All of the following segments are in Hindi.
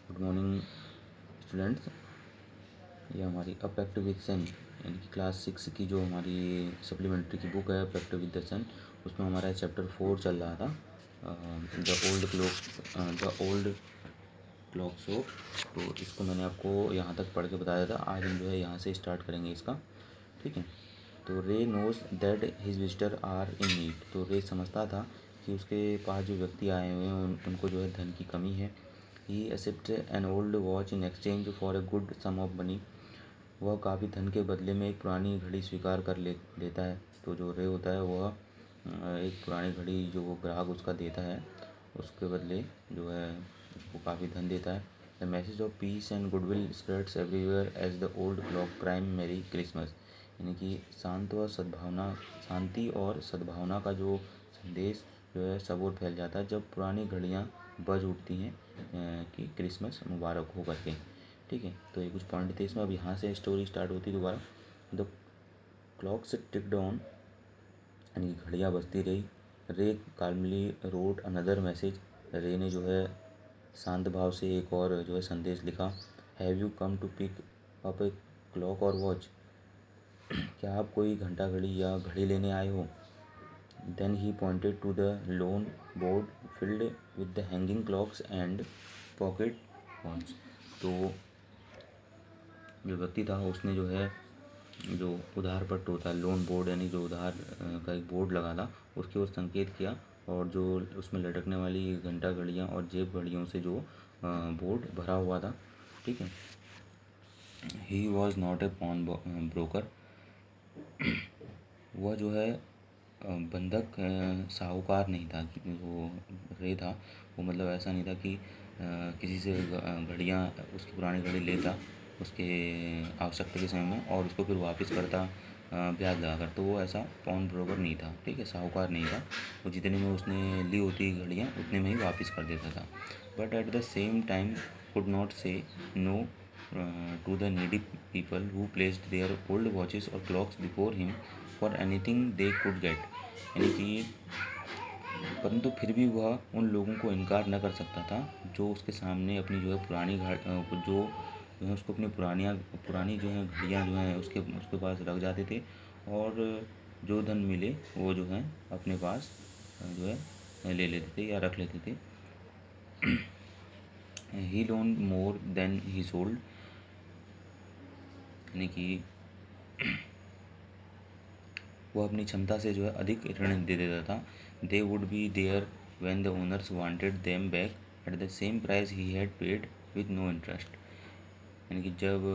Good morning students. ये हमारी अ पैक्ट विद सन यानी कि क्लास 6 की जो हमारी सप्लीमेंट्री की बुक है पैक्ट विद द सन, उसमें हमारा चैप्टर 4 चल रहा था, द ओल्ड क्लॉक शो। तो इसको मैंने आपको यहाँ तक पढ़ के बताया था। आज हम जो है यहाँ से स्टार्ट करेंगे इसका, ठीक है। तो Ray knows that his visitor are in need. तो रे समझता था कि उसके पास जो व्यक्ति आए हुए हैं उनको जो है धन की कमी है। He accept an old watch in exchange for a good sum of money. वह काफ़ी धन के बदले में एक पुरानी घड़ी स्वीकार कर लेता है। तो जो रे होता है वह एक पुरानी घड़ी जो वो ग्राहक उसका देता है, उसके बदले जो है उसको काफ़ी धन देता है। The message of peace and goodwill spreads everywhere as the old clock क्राइम मैरी क्रिसमस। यानी कि शांति और सद्भावना का जो संदेश जो है सब ओर फैल जाता है जब पुरानी घड़ियाँ बज उठती हैं कि क्रिसमस मुबारक हो करके, ठीक है। तो ये कुछ पॉइंट थे इसमें। अब यहाँ से स्टोरी स्टार्ट होती दोबारा। द क्लॉक से टिक्ड ऑन यानी घड़ियाँ बजती रही। रे काल्मली रोड अनदर मैसेज। रे ने जो है शांत भाव से एक और जो है संदेश लिखा। Have you come to pick up a clock और वॉच। क्या आप कोई घंटा घड़ी या घड़ी लेने आए हो। Then he pointed to the lone board filled with the hanging clocks and pocket watch. तो जो व्यक्ति था उसने जो है जो उधार पट्ट होता है, लोन बोर्ड यानी जो उधार का एक बोर्ड लगा था, उसकी ओर संकेत किया। और जो उसमें लटकने वाली घंटा घड़ियाँ और जेब घड़ियों से जो बोर्ड भरा हुआ था, ठीक है। He was not a pawn broker. वह जो है बंधक साहूकार नहीं था। वो रे था, वो मतलब ऐसा नहीं था कि किसी से घड़ियाँ उसकी पुरानी घड़ी लेता उसके आवश्यकता के समय में और उसको फिर वापस करता ब्याज लगाकर। तो वो ऐसा पॉन ब्रोकर नहीं था, ठीक है, साहूकार नहीं था। वो जितने में उसने ली होती घड़ियाँ उतने में ही वापस कर देता था। But at the same time could not से no to the needy people who placed their old watches or clocks before him for anything they could get। यानी कि परंतु फिर भी वह उन लोगों को इनकार न कर सकता था जो उसके सामने अपनी जो है जो है उसको अपनी पुरानी जो है घड़ियाँ जो हैं उसके पास रख जाते थे और जो धन मिले वो जो है अपने पास जो है ले लेते थे या रख लेते थे। He loan more than he sold यानी कि वह अपनी क्षमता से जो है अधिक ऋण दे देता था। They would be there when the owners wanted them back at the same price he had paid with no interest. यानी कि जब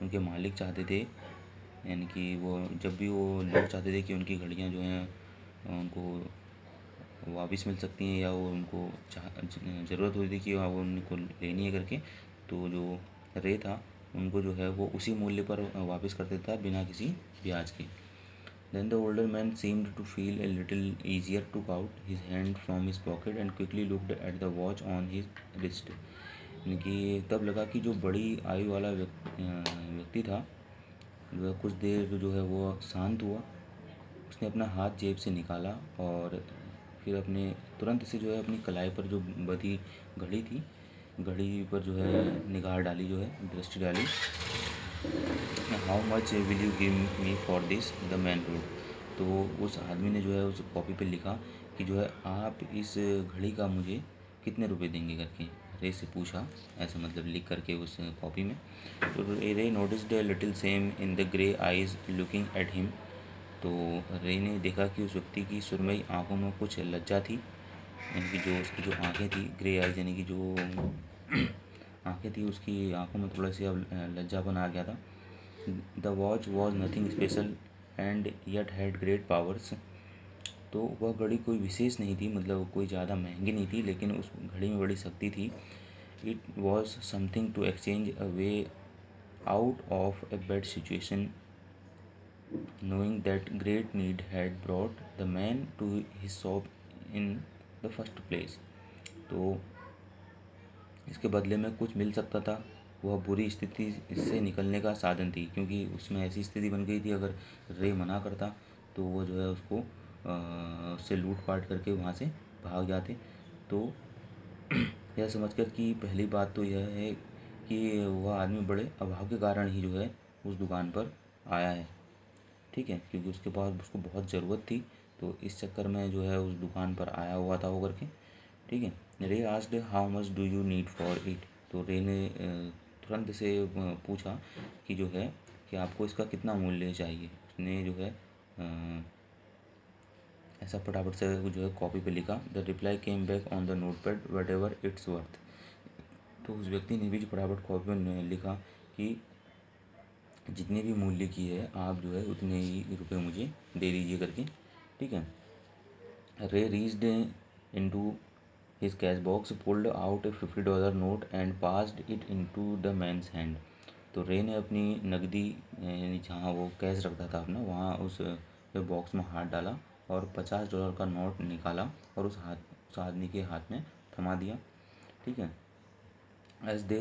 उनके मालिक चाहते थे, यानी कि वो जब भी वो लोग चाहते थे कि उनकी घड़ियाँ जो हैं उनको वापस मिल सकती हैं या वो उनको ज़रूरत होती थी कि वो उनको लेनी है करके, तो जो रे था उनको जो है वो उसी मूल्य पर वापस कर देता बिना किसी ब्याज के। Then the older man seemed to feel a little easier, took out his hand from his pocket and quickly looked at the watch on his wrist। यानी कि तब लगा कि जो बड़ी आयु वाला व्यक्ति था जो है कुछ देर जो है वो शांत हुआ। उसने अपना हाथ जेब से निकाला और फिर अपने तुरंत से जो है अपनी कलाई पर जो बधी घड़ी थी, घड़ी पर जो है निगाह डाली, जो है दृष्टि डाली। How much will you give me for this, the man road. तो उस आदमी ने जो है उस कॉपी पे लिखा कि जो है आप इस घड़ी का मुझे कितने रुपए देंगे करके रे से पूछा, ऐसा मतलब लिख करके उस कॉपी में। तो रे noticed a little same in the grey eyes looking at him. तो रे ने देखा कि उस व्यक्ति की सुरमई आंखों में कुछ लज्जा थी, यानी कि जो उसकी जो आंखें थी ग्रे आइज यानी कि जो आंखें थी उसकी आंखों में थोड़ा सी अब लज्जापन आ गया था। The watch was nothing special and yet had great powers. तो वह घड़ी कोई विशेष नहीं थी, मतलब कोई ज़्यादा महंगी नहीं थी, लेकिन उस घड़ी में बड़ी शक्ति थी। It was something to exchange a way out of a bad situation, knowing that great need had brought the man to his shop in the first place। तो इसके बदले में कुछ मिल सकता था। वह बुरी स्थिति से निकलने का साधन थी, क्योंकि उसमें ऐसी स्थिति बन गई थी अगर रे मना करता तो वो जो है उससे लूट पाट करके वहाँ से भाग जाते। तो यह समझकर कि पहली बात तो यह है कि वह आदमी बड़े अभाव के कारण ही जो है उस दुकान पर आया है, ठीक है, क्योंकि उसके पास उसको बहुत ज़रूरत थी, तो इस चक्कर में जो है उस दुकान पर आया हुआ था वो करके, ठीक है। रे asked how much do you need for it, तो रे ने तुरंत से पूछा कि जो है कि आपको इसका कितना मूल्य चाहिए। उसने जो है ऐसा फटाफट से जो है कॉपी पे लिखा, the reply came back on the note pad what ever its worth. तो उस व्यक्ति ने भी जो फटाफट कॉपी में लिखा कि जितने भी मूल्य की है आप जो है उतने ही रुपए मुझे दे दीजिए करके, ठीक है। Ray reached into his cash box, pulled out a $50 note and passed it into the man's hand. तो रे ने अपनी नकदी यानी जहाँ वो कैश रखता था अपना, वहाँ उस बॉक्स में हाथ डाला और $50 का नोट निकाला और उस आदमी के हाथ में थमा दिया, ठीक है। As they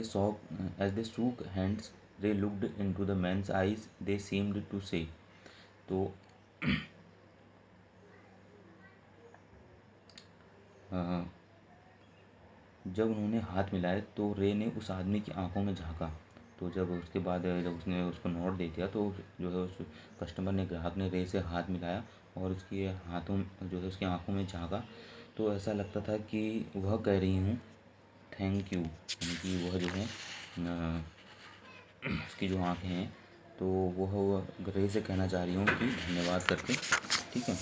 shook hands, Ray looked into the man's eyes. They seemed to say, तो जब उन्होंने हाथ मिलाए तो रे ने उस आदमी की आंखों में झांका। तो जब उसके बाद जब उसने उसको नोट दे दिया तो जो है उस कस्टमर ने, ग्राहक ने रे से हाथ मिलाया और उसके हाथों जो है उसकी आंखों में झांका। तो ऐसा लगता था कि वह कह रही हूँ थैंक यू, यानी कि वह जो है उसकी जो आँखें हैं तो वह रे से कहना चाह रही हूँ कि धन्यवाद करके, ठीक है।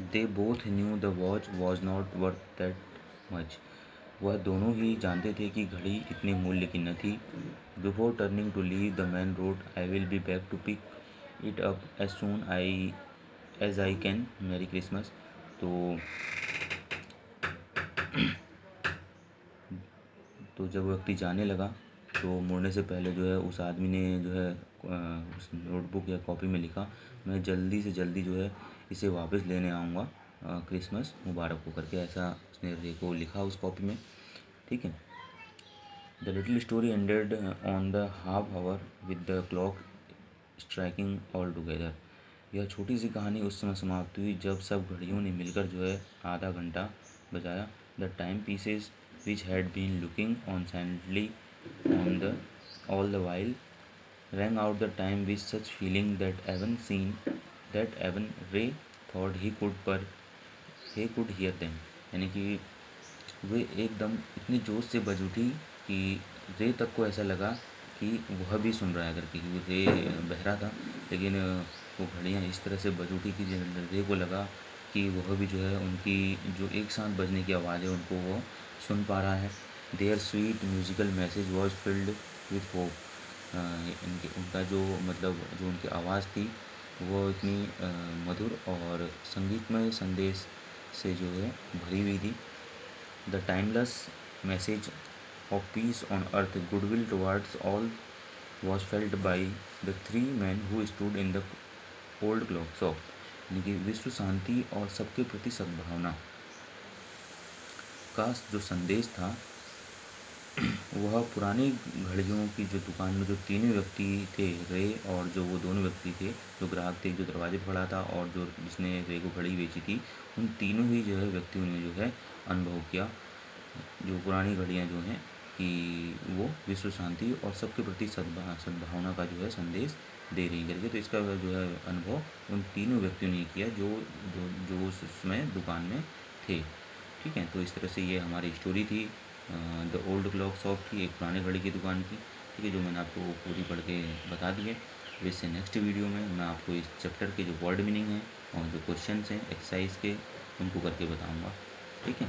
They both new the watch was not worth that much, वह दोनों ही जानते थे कि घड़ी इतने मूल्य की न थी। Before turning to leave the man road, I will be back to pick it up as soon as I can, merry Christmas. तो जब व्यक्ति जाने लगा तो मुड़ने से पहले जो है उस आदमी ने जो है उस नोटबुक या कॉपी में लिखा, मैं जल्दी से जल्दी जो है इसे वापस लेने आऊँगा, क्रिसमस मुबारक हो करके, ऐसा उसने रे को लिखा उस कॉपी में, ठीक है। The little story ended on the half hour with the clock striking all together, यह छोटी सी कहानी उस समय समाप्त हुई जब सब घड़ियों ने मिलकर जो है आधा घंटा बजाया। The time pieces which had been looking on silently on the all the while rang out the time with such feeling that even Ray thought he could hear them, यानी कि वे एकदम इतनी जोश से बज उठी कि रे तक को ऐसा लगा कि वह भी सुन रहा है करके, क्योंकि रे बहरा था, लेकिन वो घड़ियाँ इस तरह से बज उठी कि रे को लगा कि वह भी जो है उनकी जो एक साथ बजने की आवाज़ है उनको वो सुन पा रहा है। Their sweet musical message was filled with hope, इनके उनका जो मतलब जो उनकी आवाज़ थी वो इतनी मधुर और संगीतमय संदेश से जो है भरी हुई थी। The timeless message of piece on earth, goodwill towards all was failed by the three man who stood in the old clock shop, यानी कि विश्व शांति और सबके प्रति सद्भावना का जो संदेश था वह पुरानी घड़ियों की जो दुकान में जो तीनों व्यक्ति थे, रे और जो वो दोनों व्यक्ति थे जो ग्राहक थे, जो दरवाजे पर खड़ा था और जो जिसने रे को घड़ी बेची थी, उन तीनों ही जो है व्यक्तियों ने जो है अनुभव किया जो पुरानी घड़ियाँ जो हैं कि वो विश्व शांति और सबके प्रति सद्भावना का जो है संदेश दे रही करके। तो इसका जो है अनुभव उन तीनों व्यक्तियों ने किया जो जो जो उस समय दुकान में थे, ठीक है। तो इस तरह से ये हमारी स्टोरी थी द ओल्ड क्लॉक शॉप की, एक पुराने घड़ी की दुकान की, ठीक है, जो मैंने आपको पूरी पढ़ के बता दी है। तो इससे नेक्स्ट वीडियो में मैं आपको इस चैप्टर के जो वर्ड मीनिंग है और जो क्वेश्चंस हैं एक्सरसाइज के उनको करके बताऊँगा, ठीक है।